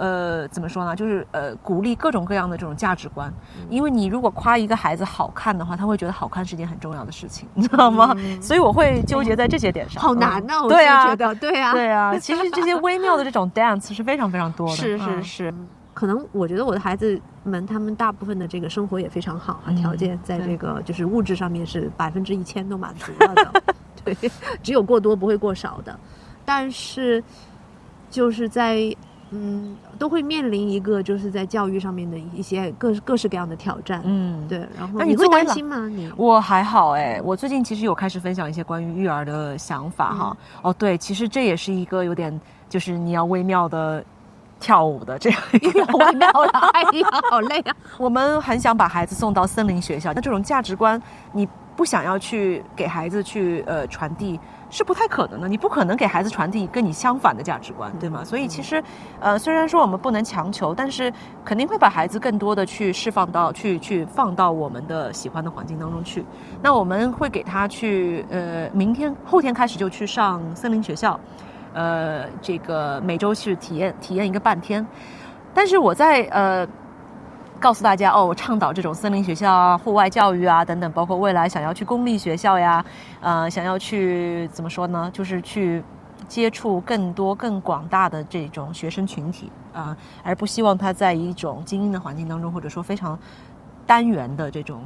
怎么说呢？就是鼓励各种各样的这种价值观，因为你如果夸一个孩子好看的话，他会觉得好看是件很重要的事情，你知道吗？所以我会纠结在这些点上。好难啊！我对啊，觉得对啊。其实这些微妙的这种 dance 是非常非常多的。是。可能我觉得我的孩子们，他们大部分的这个生活也非常好，条件在这个就是物质上面是1000%都满足了的，对，只有过多不会过少的，但是就是在都会面临一个就是在教育上面的一些各式各样的挑战，对。然后你会担心吗？我还好我最近其实有开始分享一些关于育儿的想法哈。对，其实这也是一个有点就是你要微妙的跳舞的这样一个微妙的，哎呀，好累啊！我们很想把孩子送到森林学校，那这种价值观你不想要去给孩子去传递，是不太可能的。你不可能给孩子传递跟你相反的价值观，对吗？所以其实虽然说我们不能强求，但是肯定会把孩子更多的去释放到去放到我们的喜欢的环境当中去。那我们会给他去后天开始就去上森林学校。这个每周是体验一个半天，但是我在告诉大家哦，我倡导这种森林学校啊、户外教育啊等等，包括未来想要去公立学校呀，想要去怎么说呢，就是去接触更多更广大的这种学生群体啊，而不希望他在一种精英的环境当中，或者说非常单元的这种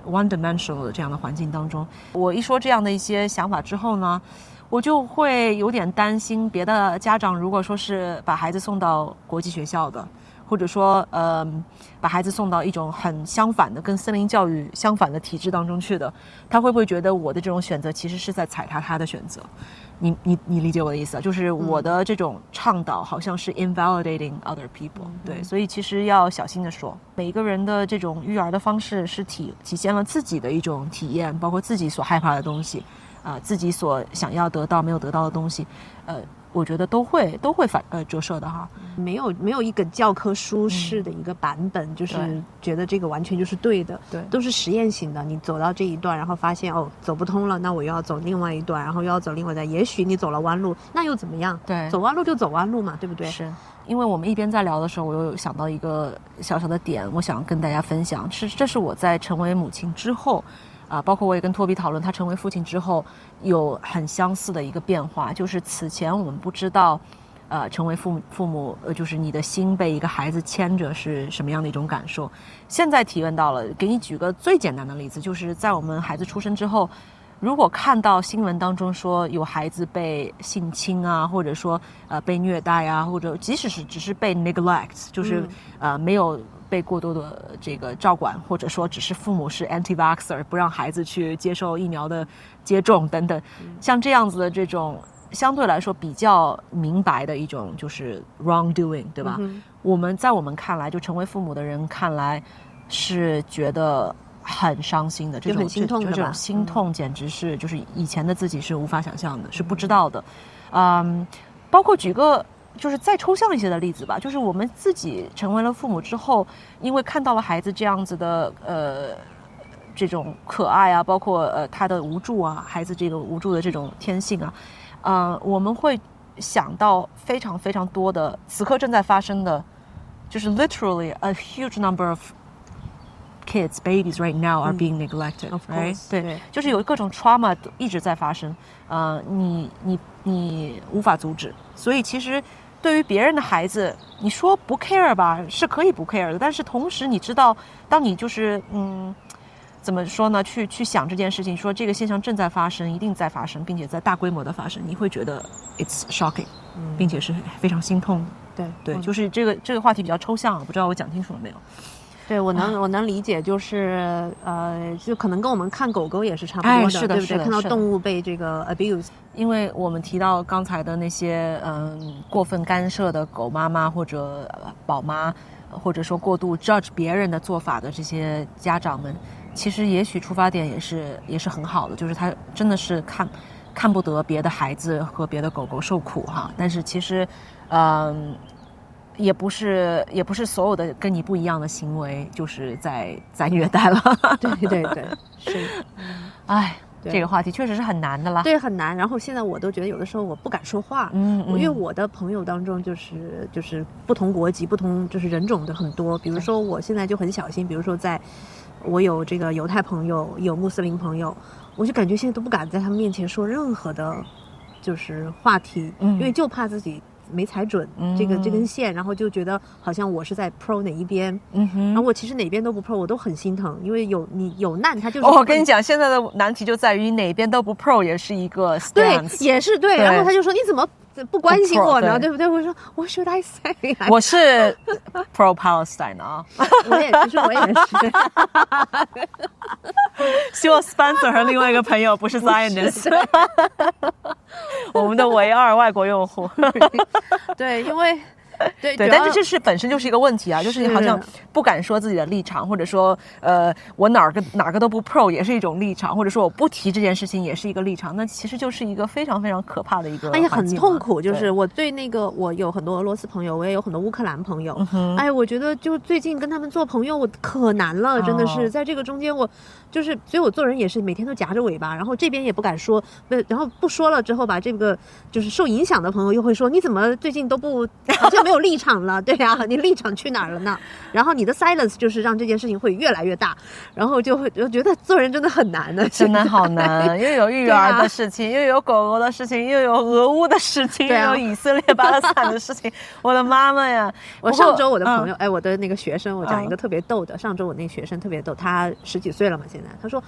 one dimensional 的这样的环境当中。我一说这样的一些想法之后呢，我就会有点担心别的家长如果说是把孩子送到国际学校的，或者说把孩子送到一种很相反的跟森林教育相反的体制当中去的，他会不会觉得我的这种选择其实是在踩踏他的选择？你理解我的意思啊？就是我的这种倡导好像是 invalidating other people，对，所以其实要小心的说，每一个人的这种育儿的方式是体现了自己的一种体验，包括自己所害怕的东西，自己所想要得到没有得到的东西，我觉得都会折射的哈。没有一个教科书式的一个版本，就是觉得这个完全就是对的，对，都是实验型的。你走到这一段，然后发现哦走不通了，那我又要走另外一段，然后又要走另外一段。也许你走了弯路，那又怎么样？对，走弯路就走弯路嘛，对不对？是。因为我们一边在聊的时候，我又想到一个小小的点，我想跟大家分享，这是我在成为母亲之后。包括我也跟托比讨论，他成为父亲之后有很相似的一个变化，就是此前我们不知道，成为父母，就是你的心被一个孩子牵着是什么样的一种感受。现在体验到了，给你举个最简单的例子，就是在我们孩子出生之后，如果看到新闻当中说有孩子被性侵啊，或者说被虐待啊，或者即使是只是被 neglect， 就是没有被过多的这个照管，或者说只是父母是 anti-vaxxer， 不让孩子去接受疫苗的接种等等，像这样子的这种相对来说比较明白的一种就是 wrongdoing， 对吧？我们看来，就成为父母的人看来是觉得很伤心的，这种心痛的吧，这种心痛简直是就是以前的自己是无法想象的，是不知道的。包括举个就是再抽象一些的例子吧，就是我们自己成为了父母之后，因为看到了孩子这样子的这种可爱啊，包括他的无助啊，孩子这个无助的这种天性啊，我们会想到非常非常多的此刻正在发生的，就是 literally a huge number of kids babies right now are being neglected， right？ 对，就是有各种 trauma 一直在发生，你无法阻止，所以其实对于别人的孩子，你说不 care 吧，是可以不 care 的，但是同时你知道，当你就是怎么说呢？去想这件事情，说这个现象正在发生，一定在发生，并且在大规模的发生，你会觉得 it's shocking，并且是非常心痛的。对，就是这个话题比较抽象，不知道我讲清楚了没有？对，我能理解，就是就可能跟我们看狗狗也是差不多的，是的，对不对？看到动物被这个 abuse， 因为我们提到刚才的那些过分干涉的狗妈妈或者宝妈，或者说过度 judge 别人的做法的这些家长们，其实也许出发点也是很好的，就是他真的是看不得别的孩子和别的狗狗受苦哈，但是其实也不是所有的跟你不一样的行为就是在虐待了。对，是，哎，这个话题确实是很难的啦。对，很难。然后现在我都觉得有的时候我不敢说话，因为我的朋友当中就是不同国籍、不同就是人种的很多。比如说我现在就很小心，比如说我有这个犹太朋友，有穆斯林朋友，我就感觉现在都不敢在他们面前说任何的，就是话题，因为就怕自己没踩准这根线，然后就觉得好像我是在 pro 哪一边，然后我其实哪边都不 pro， 我都很心疼，因为有难他就是。我跟你讲，现在的难题就在于哪边都不 pro 也是一个 stance， 对，也是对。然后他就说你怎么不关心我呢？对不对？我说 What should I say？ 我是 pro Palestine 啊，其实我也是。希望 Spencer 和另外一个朋友不是 Zionist， 我们的唯二外国用户。对，因为对，但是这是本身就是一个问题啊，就是你好像不敢说自己的立场，或者说我哪个都不 pro 也是一种立场，或者说我不提这件事情也是一个立场，那其实就是一个非常非常可怕的一个环境。很痛苦。就是我对那个我有很多俄罗斯朋友，我也有很多乌克兰朋友，我觉得就最近跟他们做朋友我可难了，真的是在这个中间我就是，所以我做人也是每天都夹着尾巴，然后这边也不敢说，然后不说了之后吧，这个就是受影响的朋友又会说你怎么最近都不好像没有有立场了，对啊，你立场去哪儿了呢？然后你的 silence 就是让这件事情会越来越大，然后就觉得做人真的很难的，真的好难，又有育儿的事情，又有狗狗的事情，又有俄乌的事情，又有以色列巴勒斯坦的事情，我的妈妈呀！我上周我的朋友，我的那个学生，我讲一个特别逗的，上周我那学生特别逗，他10几岁了嘛，现在他说，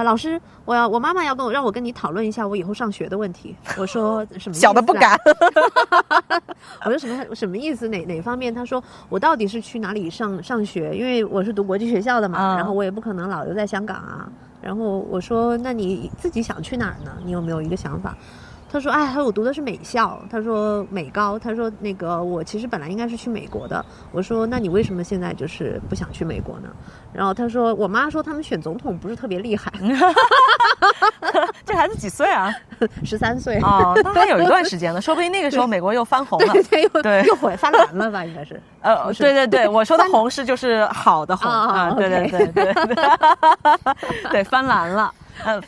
老师，我妈妈要让我跟你讨论一下我以后上学的问题。我说什么意思？小的不敢。我说什么意思？哪方面？他说我到底是去哪里上学？因为我是读国际学校的嘛，然后我也不可能老留在香港啊。然后我说那你自己想去哪儿呢？你有没有一个想法？他说他说我读的是美校，他说美高，他说那个我其实本来应该是去美国的。我说那你为什么现在就是不想去美国呢？然后他说我妈说他们选总统不是特别厉害。这孩子几岁啊？13岁。哦，那还有一段时间呢，说不定那个时候美国又翻红了。对，又翻蓝了吧，应该是。对，我说的红是就是好的红啊，对，对，翻蓝了。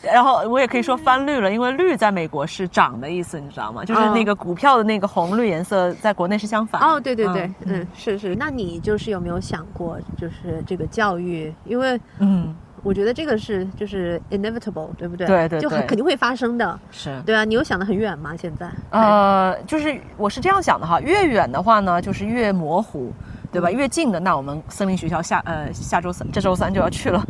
然后我也可以说翻绿了，因为绿在美国是涨的意思，你知道吗？就是那个股票的那个红绿颜色，在国内是相反。对，是。那你就是有没有想过，就是这个教育，因为我觉得这个就是 inevitable， 对不对？对，就肯定会发生的。是，对啊，你有想得很远吗？现在？就是我是这样想的哈，越远的话呢，就是越模糊。对吧？越近的，那我们森林学校这周三就要去了。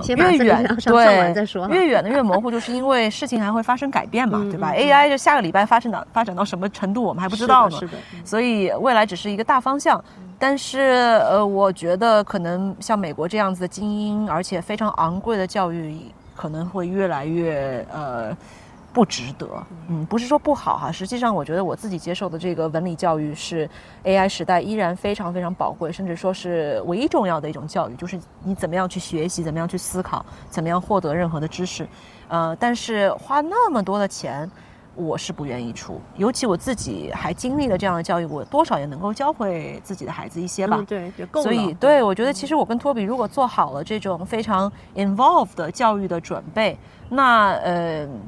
越远对再说，越远的越模糊，就是因为事情还会发生改变嘛，对吧？AI 就下个礼拜发展到什么程度，我们还不知道呢。是的。所以未来只是一个大方向，但是我觉得可能像美国这样子的精英，而且非常昂贵的教育，可能会越来越不值得。不是说不好哈，实际上我觉得我自己接受的这个文理教育是 AI 时代依然非常非常宝贵，甚至说是唯一重要的一种教育，就是你怎么样去学习，怎么样去思考，怎么样获得任何的知识。但是花那么多的钱，我是不愿意出，尤其我自己还经历了这样的教育，我多少也能够教会自己的孩子一些吧。对，够了。所以对，我觉得其实我跟托比如果做好了这种非常 involved 的教育的准备，那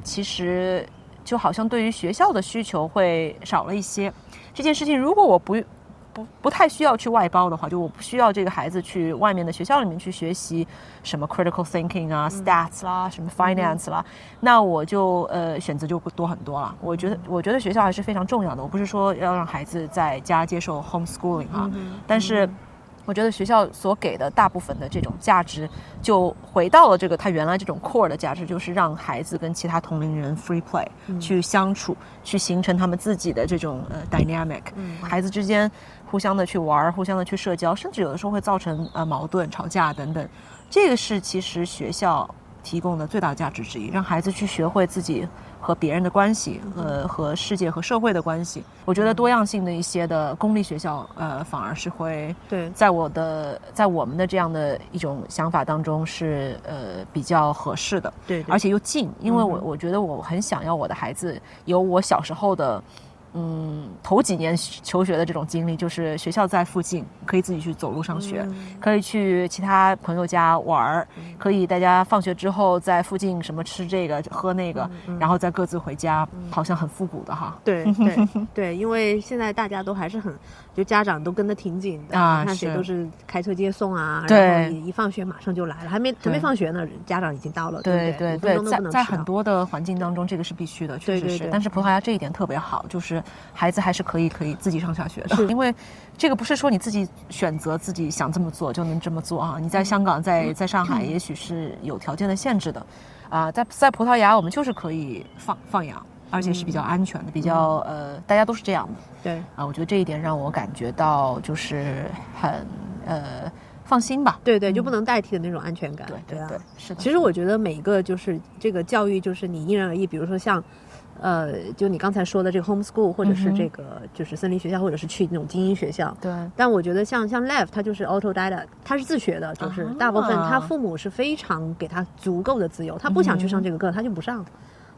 其实就好像对于学校的需求会少了一些。这件事情如果我不太需要去外包的话，就我不需要这个孩子去外面的学校里面去学习什么 critical thinking 啊、stats 啦、什么 finance 啦，那我就选择就多很多了。我觉得学校还是非常重要的。我不是说要让孩子在家接受 homeschooling 啊，但是我觉得学校所给的大部分的这种价值，就回到了这个他原来这种 core 的价值，就是让孩子跟其他同龄人 free play 去相处，去形成他们自己的这种dynamic，孩子之间互相的去玩，互相的去社交，甚至有的时候会造成矛盾、吵架等等。这个是其实学校提供的最大价值之一，让孩子去学会自己和别人的关系，和世界和社会的关系。我觉得多样性的一些的公立学校，反而是会在我们的这样的一种想法当中是比较合适的，对，而且又近，因为我觉得我很想要我的孩子有我小时候的。头几年求学的这种经历，就是学校在附近，可以自己去走路上学，可以去其他朋友家玩，可以大家放学之后在附近什么吃这个喝那个，然后再各自回家，好像很复古的哈。对，因为现在大家都还是很，就家长都跟得挺紧的啊，看谁都是开车接送啊，然后一放学马上就来了，还没放学呢，家长已经到了，对，在很多的环境当中，这个是必须的，确实是。但是葡萄牙这一点特别好，就是孩子还是可以自己上下学的，因为这个不是说你自己选择自己想这么做就能这么做啊。你在香港在上海也许是有条件的限制的啊，在葡萄牙我们就是可以放养，而且是比较安全的，比较大家都是这样的。对啊，我觉得这一点让我感觉到就是很放心吧。对，就不能代替的那种安全感。对啊，是的。其实我觉得每一个就是这个教育，就是你因人而异。比如说像就你刚才说的这个 homeschool， 或者是这个就是森林学校，或者是去那种精英学校。对。但我觉得像 Lev 他就是 autodidact， 他是自学的，就是大部分他父母是非常给他足够的自由，他不想去上这个课他就不上，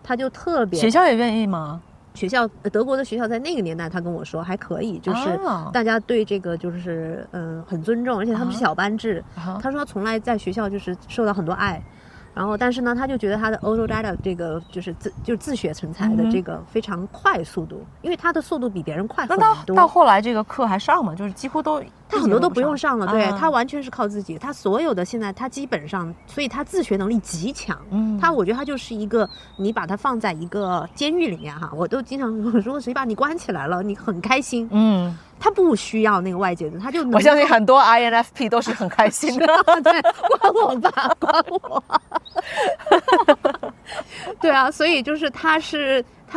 他就特别。学校也愿意吗？学校德国的学校在那个年代，他跟我说还可以，就是大家对这个就是很尊重，而且他们是小班制。他说他从来在学校就是受到很多爱。然后但是呢，他就觉得他的 autodidact 这个就是自学成才的这个非常快速度，因为他的速度比别人快很多。到后来这个课还上吗？就是几乎都他很多都不用上了，对，他完全是靠自己，他所有的现在他基本上，所以他自学能力极强。我觉得他就是一个，你把他放在一个监狱里面哈，我都经常说，如果谁把你关起来了，你很开心。他不需要那个外界的，他就我相信很多 INFP 都是很开心的。对，关我吧，关我。对啊，所以就是他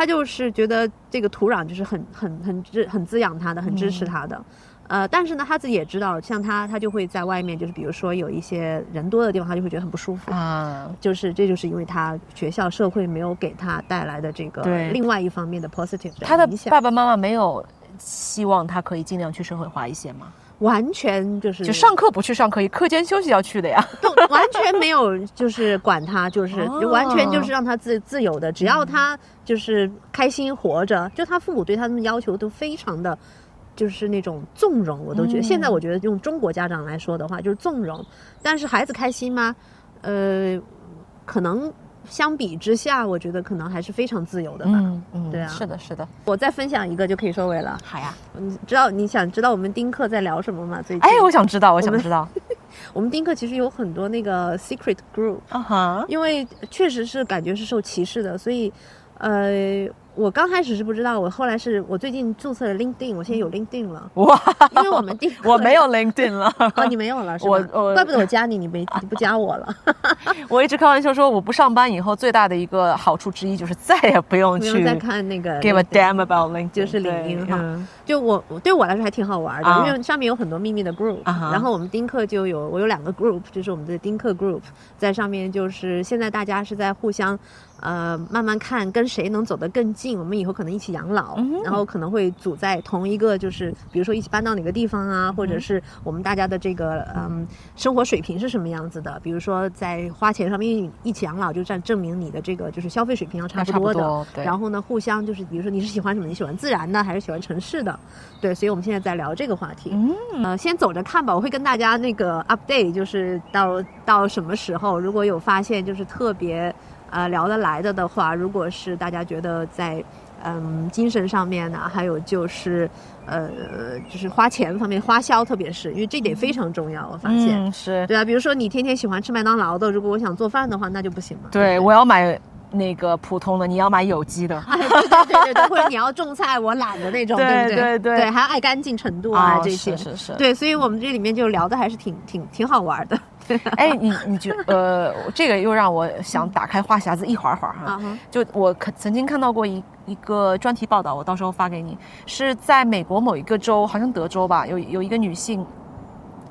就是觉得这个土壤就是很滋养他的，很支持他的。但是呢，他自己也知道，像他就会在外面，就是比如说有一些人多的地方，他就会觉得很不舒服啊。这就是因为他学校社会没有给他带来的这个另外一方面的 positive 的影响。他的爸爸妈妈没有希望他可以尽量去社会化一些吗？完全就上课不去上课，课间休息要去的呀，都完全没有就是管他，就是完全就是让他自由的，只要他就是开心活着，就他父母对他们要求都非常的。就是那种纵容，我都觉得现在我觉得用中国家长来说的话就是纵容，但是孩子开心吗？可能相比之下，我觉得可能还是非常自由的吧。对啊，是的，是的。我再分享一个就可以收尾了。好呀，你想知道我们丁克在聊什么吗？最近？我想知道。我们丁克其实有很多那个 secret group，因为确实是感觉是受歧视的，所以我刚开始是不知道，我最近注册了 LinkedIn， 我现在有 LinkedIn 了。哇！因为我们我没有 LinkedIn 了。你没有了是吧？怪不得我加你不加我了。我一直开玩笑说，我不上班以后最大的一个好处之一就是再也不用再看那个 give a damn about LinkedIn， 就是领英哈。就对我来说还挺好玩的，因为上面有很多秘密的 group，然后我们丁克我有2个 group， 就是我们的丁克 group， 在上面就是现在大家是在互相慢慢看跟谁能走得更近，我们以后可能一起养老，然后可能会组在同一个，就是比如说一起搬到哪个地方啊，或者是我们大家的这个生活水平是什么样子的，比如说在花钱上面，因为一起养老就证明你的这个就是消费水平要差不多的，然后呢互相就是比如说你是喜欢什么，你喜欢自然的还是喜欢城市的，对，所以我们现在在聊这个话题。先走着看吧，我会跟大家那个 update， 就是到什么时候如果有发现就是特别聊得来的话，如果是大家觉得在精神上面呢，还有就是就是花钱方面花销，特别是因为这点非常重要，我发现是对啊，比如说你天天喜欢吃麦当劳的，如果我想做饭的话那就不行嘛。对，我要买那个普通的，你要买有机的。对，或者你要种菜我懒的那种，对不对？对，还要爱干净程度啊，这些是。对，所以我们这里面就聊的还是挺好玩的。你觉这个又让我想打开话匣子一会儿哈。就我曾经看到过一个专题报道，我到时候发给你，是在美国某一个州，好像德州吧，有一个女性，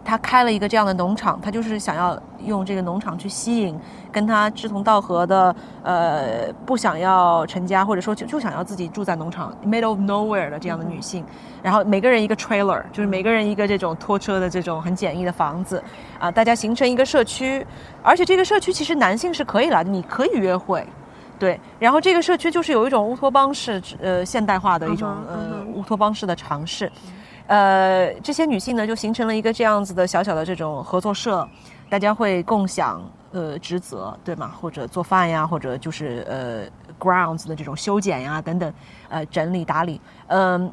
她开了一个这样的农场，她就是想要用这个农场去吸引跟她志同道合的不想要成家，或者说就想要自己住在农场 middle of nowhere 的这样的女性，然后每个人一个 trailer， 就是每个人一个这种拖车的这种很简易的房子大家形成一个社区，而且这个社区其实男性是可以来的，你可以约会。对，然后这个社区就是有一种乌托邦式现代化的一种乌托邦式的尝试。这些女性呢就形成了一个这样子的小小的这种合作社，大家会共享职责，对吗？或者做饭呀，或者就是grounds 的这种修剪呀等等，整理打理，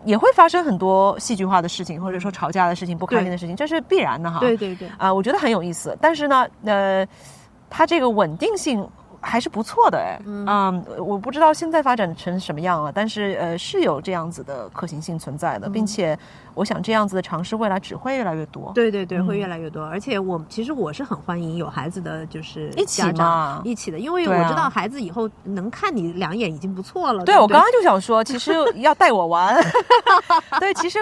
也会发生很多戏剧化的事情，或者说吵架的事情、不开心的事情，这是必然的哈。对我觉得很有意思。但是呢，它这个稳定性还是不错的我不知道现在发展成什么样了，但是是有这样子的可行性存在的，并且我想这样子的尝试未来只会越来越多。对，会越来越多。而且其实我是很欢迎有孩子的，就是家长一起的，因为我知道孩子以后能看你2眼已经不错了。对，我刚刚就想说，其实要带我玩。对，其实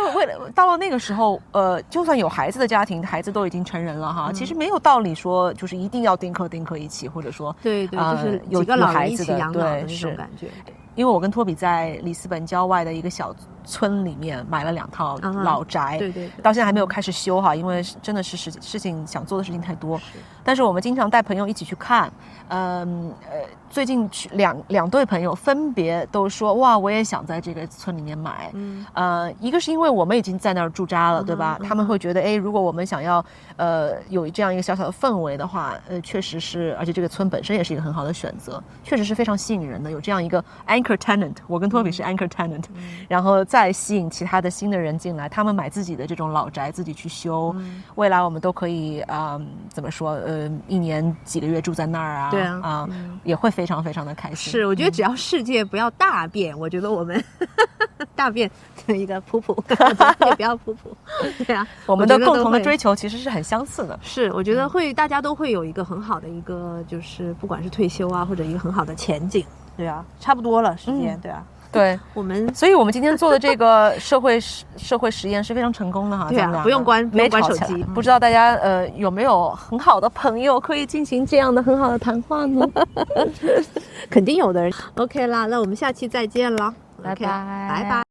到了那个时候，就算有孩子的家庭，孩子都已经成人了哈，其实没有道理说就是一定要丁克一起，或者说对，就是几个老人一起养老的那种感觉。因为我跟托比在里斯本郊外的一个小村里面买了2套老宅，对对，到现在还没有开始修哈，因为真的是事情想做的事情太多。但是我们经常带朋友一起去看，最近两对朋友分别都说，哇，我也想在这个村里面买。一个是因为我们已经在那儿驻扎了，对吧？他们会觉得，哎，如果我们想要有这样一个小小的氛围的话，确实是，而且这个村本身也是一个很好的选择，确实是非常吸引人的。有这样一个 anchor tenant， 我跟托比是 anchor tenant，然后再吸引其他的新的人进来，他们买自己的这种老宅自己去修，未来我们都可以怎么说1年几个月住在那儿啊，对啊，也会非常非常的开心。是，我觉得只要世界不要大变，我觉得我们大变一个普普，也不要普普。对啊，我们的共同的追求其实是很相似的。是，我觉得大家都会有一个很好的一个，就是不管是退休啊，或者一个很好的前景。对啊，差不多了时间，对啊。对，所以我们今天做的这个社会实验是非常成功的哈。对啊，不用关手机。不知道大家有没有很好的朋友可以进行这样的很好的谈话呢？肯定有的人。OK 啦，那我们下期再见了，拜拜，拜拜。